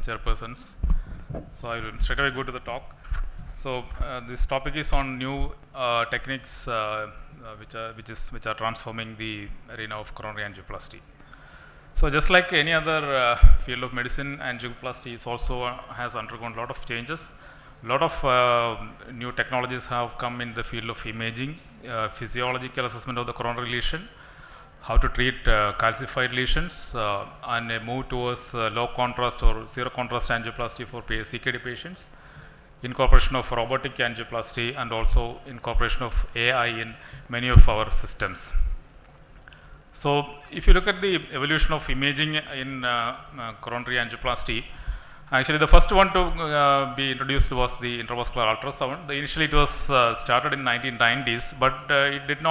chairpersons. So I will straight away go to the talk. So this topic is on new techniques which are transforming the arena of coronary angioplasty. So just like any other field of medicine, angioplasty is also has undergone a lot of changes. A lot of new technologies have come in the field of imaging, physiological assessment of the coronary lesion, how to treat calcified lesions, and a move towards low contrast or zero contrast angioplasty for CKD patients, incorporation of robotic angioplasty, and also incorporation of AI in many of our systems. So if you look at the evolution of imaging in coronary angioplasty, actually the first one to be introduced was the intravascular ultrasound. Initially it was started in 1990s, but it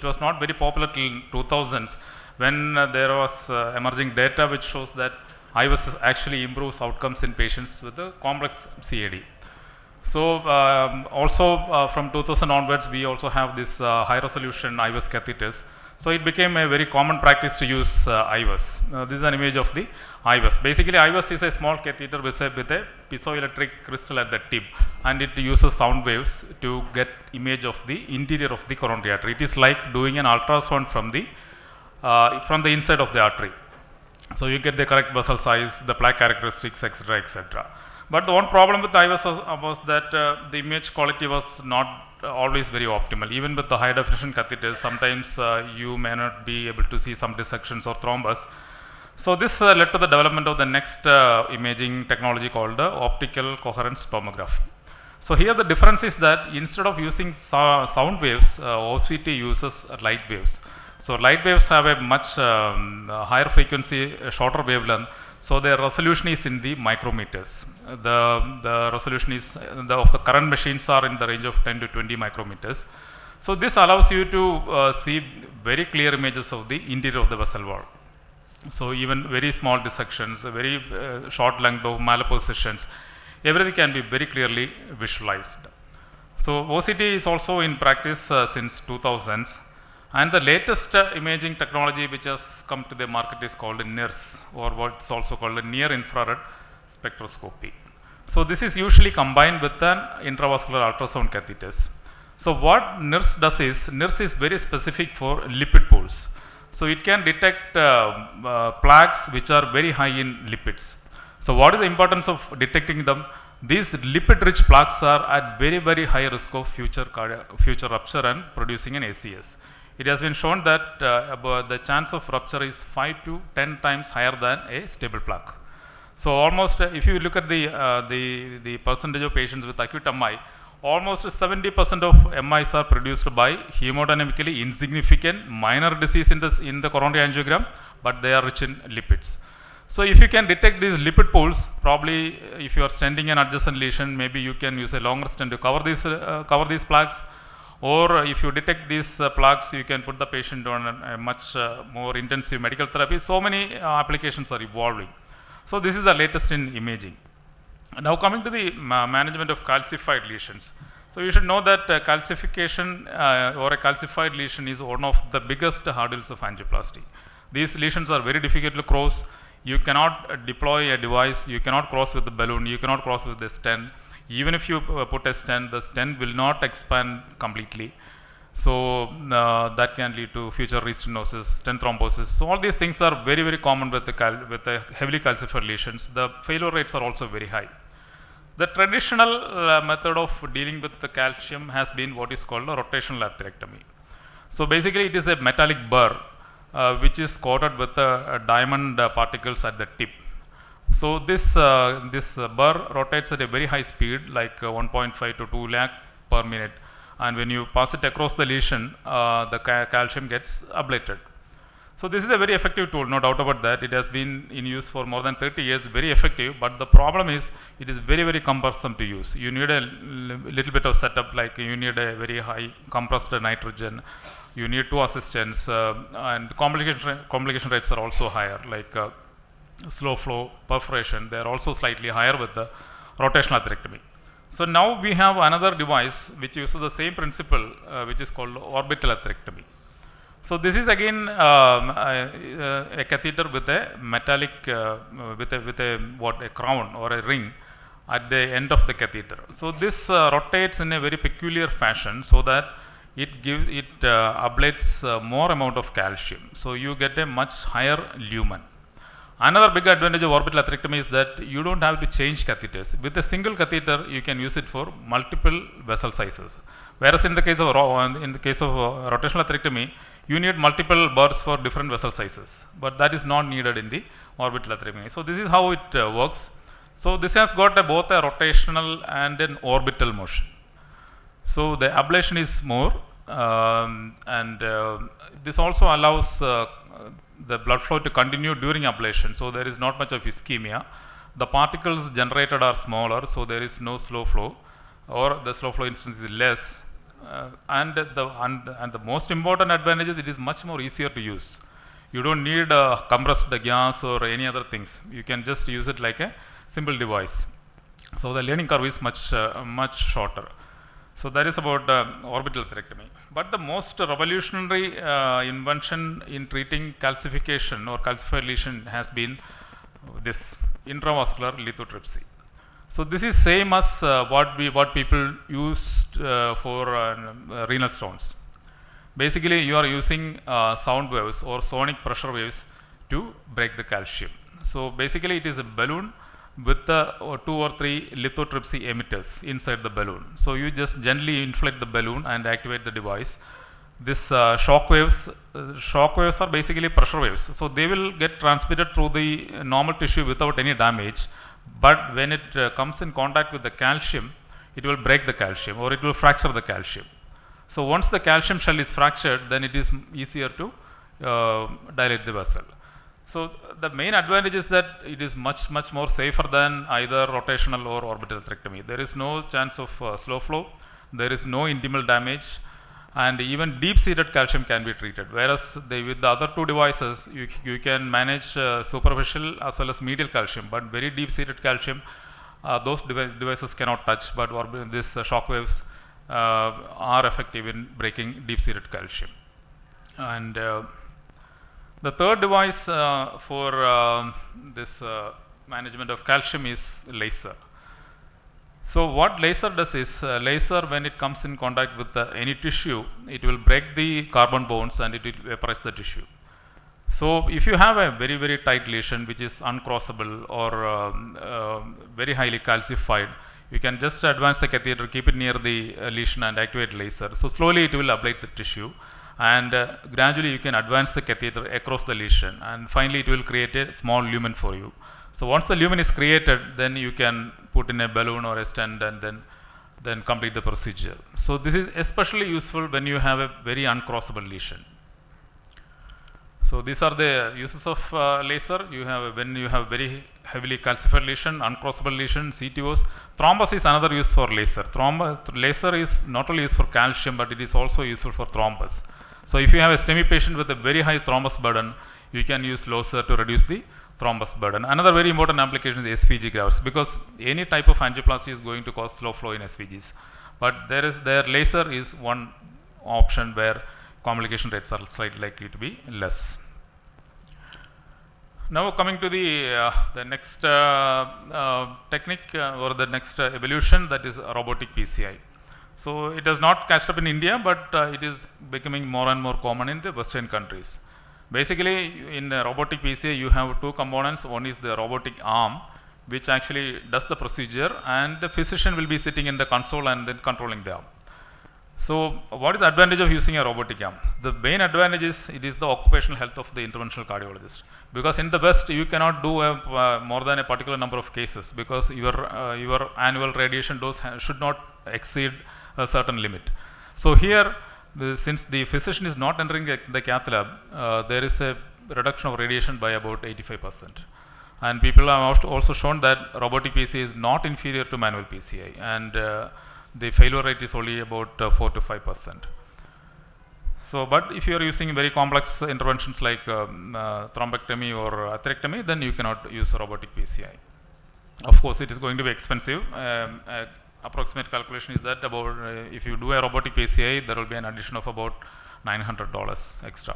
was not very popular till 2000s when there was emerging data which shows that IVUS actually improves outcomes in patients with a complex CAD. So also from 2000 onwards we also have this high resolution IVUS catheters. So it became a very common practice to use IVUS. This is an image of the IVUS. Basically IVUS is a small catheter with a piezoelectric crystal at the tip, and it uses sound waves to get image of the interior of the coronary artery. It is like doing an ultrasound from the inside of the artery. So you get the correct vessel size, the plaque characteristics, etc., etc. But the one problem with IVUS was that the image quality was not always very optimal. Even with the high definition catheters, sometimes you may not be able to see some dissections or thrombus. So this led to the development of the next imaging technology called optical coherence tomography. So here the difference is that instead of using sound waves, OCT uses light waves. So light waves have a much higher frequency, shorter wavelength. So their resolution is in the micrometers. The resolution is of the current machines are in the range of 10 to 20 micrometers. So this allows you to see very clear images of the interior of the vessel wall. So even very small dissections, a very short length of malpositions, everything can be very clearly visualized. So OCT is also in practice since 2000s. And the latest imaging technology which has come to the market is called NIRS, or what's also called a near infrared spectroscopy. So this is usually combined with an intravascular ultrasound catheters. So what NIRS does is, NIRS is very specific for lipid pools. So it can detect plaques which are very high in lipids. So what is the importance of detecting them? These lipid-rich plaques are at very, very high risk of future rupture and producing an ACS. It has been shown that the chance of rupture is 5 to 10 times higher than a stable plaque. So almost, if you look at the percentage of patients with acute MI, almost 70% of MIs are produced by hemodynamically insignificant minor disease in the coronary angiogram, but they are rich in lipids. So if you can detect these lipid pools, probably if you are stenting an adjacent lesion, maybe you can use a longer stent to cover these plaques. Or if you detect these plaques, you can put the patient on a much more intensive medical therapy. So many applications are evolving. So this is the latest in imaging. Now coming to the management of calcified lesions. So you should know that calcification or a calcified lesion is one of the biggest hurdles of angioplasty. These lesions are very difficult to cross. You cannot deploy a device, you cannot cross with the balloon, you cannot cross with the stent. Even if you put a stent, the stent will not expand completely. So that can lead to future restenosis, stent thrombosis. So all these things are very, very common with the heavily calcified lesions. The failure rates are also very high. The traditional method of dealing with the calcium has been what is called a rotational atherectomy. So basically it is a metallic burr which is coated with diamond particles at the tip. So this burr rotates at a very high speed, like 1.5 to 2 lakh per minute, and when you pass it across the lesion, the calcium gets ablated. So this is a very effective tool, no doubt about that. It has been in use for more than 30 years, very effective, but the problem is it is very, very cumbersome to use. You need a little bit of setup, like you need a very high compressed nitrogen, you need 2 assistants, and complication rates are also higher, like slow flow perforation. They are also slightly higher with the rotational atherectomy. So now we have another device which uses the same principle, which is called orbital atherectomy. So this is again a catheter with a metallic, with a crown or a ring at the end of the catheter. So this rotates in a very peculiar fashion so that it ablates more amount of calcium. So you get a much higher lumen. Another big advantage of orbital atherectomy is that you don't have to change catheters. With a single catheter, you can use it for multiple vessel sizes. Whereas in the case of rotational atherectomy, you need multiple burrs for different vessel sizes, but that is not needed in the orbital atherectomy. So this is how it works. So this has got both a rotational and an orbital motion. So the ablation is more, and this also allows the blood flow to continue during ablation. So there is not much of ischemia. The particles generated are smaller, so there is no slow flow, or the slow flow instance is less. And the most important advantage is it is much more easier to use. You don't need compressed gas or any other things. You can just use it like a simple device. So the learning curve is much shorter. So that is about orbital atherectomy. But the most revolutionary invention in treating calcification or calcified lesion has been this intravascular lithotripsy. So this is same as what people used for renal stones. Basically, you are using sound waves or sonic pressure waves to break the calcium. So basically, it is a balloon with 2 or 3 lithotripsy emitters inside the balloon. So you just gently inflate the balloon and activate the device. This shockwaves are basically pressure waves. So they will get transmitted through the normal tissue without any damage. But when it comes in contact with the calcium, it will break the calcium or it will fracture the calcium. So once the calcium shell is fractured, then it is easier to dilate the vessel. So the main advantage is that it is much more safer than either rotational or orbital atherectomy. There is no chance of slow flow, there is no intimal damage, and even deep-seated calcium can be treated. Whereas with the other two devices, you can manage superficial as well as medial calcium, but very deep-seated calcium, those devices cannot touch, but these shockwaves are effective in breaking deep-seated calcium. And the third device for this management of calcium is laser. So what laser does is, laser when it comes in contact with any tissue, it will break the carbon bonds and it will vaporize the tissue. So if you have a very tight lesion which is uncrossable or very highly calcified, you can just advance the catheter, keep it near the lesion and activate laser. So slowly it will ablate the tissue, and gradually you can advance the catheter across the lesion, and finally it will create a small lumen for you. So once the lumen is created, then you can put in a balloon or a stent and then complete the procedure. So this is especially useful when you have a very uncrossable lesion. So these are the uses of laser. When you have very heavily calcified lesion, uncrossable lesion, CTOs. Thrombus is another use for laser. Laser is not only used for calcium, but it is also useful for thrombus. So if you have a STEMI patient with a very high thrombus burden, you can use laser to reduce the thrombus burden. Another very important application is SVG grafts, because any type of angioplasty is going to cause slow flow in SVGs. But laser is one option where complication rates are slightly likely to be less. Now coming to the next technique or the next evolution, that is robotic PCI. So it has not catched up in India, but it is becoming more and more common in the Western countries. Basically, in the robotic PCI, you have two components. One is the robotic arm, which actually does the procedure, and the physician will be sitting in the console and then controlling the arm. So what is the advantage of using a robotic arm? The main advantage is it is the occupational health of the interventional cardiologist, because in the West you cannot do more than a particular number of cases, because your annual radiation dose should not exceed a certain limit. So here, since the physician is not entering the cath lab, there is a reduction of radiation by about 85%. And people have also shown that robotic PCI is not inferior to manual PCI, and the failure rate is only about 4 to 5%. So, but if you are using very complex interventions like thrombectomy or atherectomy, then you cannot use robotic PCI. Of course, it is going to be expensive. Approximate calculation is that about if you do a robotic PCI, there will be an addition of about $900 extra.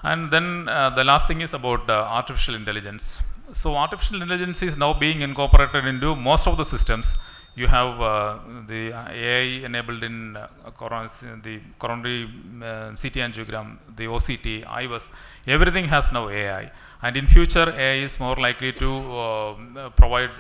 And then the last thing is about artificial intelligence. So artificial intelligence is now being incorporated into most of the systems. You have the AI enabled in the coronary CT angiogram, the OCT, IVUS, everything has now AI. And in future, AI is more likely to provide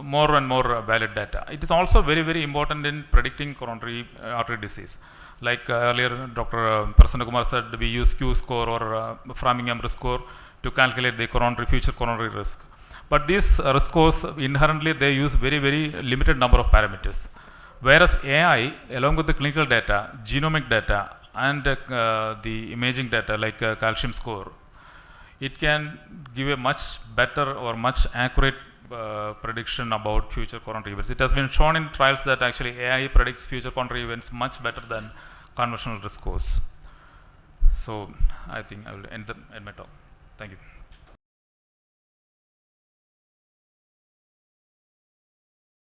more and more valid data. It is also very, very important in predicting coronary artery disease. Like earlier, Dr. Prasanna Kumar said, we use Q score or Framingham risk score to calculate the future coronary risk. But these risk scores, inherently, they use very, very limited number of parameters. Whereas AI, along with the clinical data, genomic data, and the imaging data like calcium score, it can give a much better or much accurate prediction about future coronary events. It has been shown in trials that actually AI predicts future coronary events much better than conventional risk scores. So I think I will end my talk. Thank you.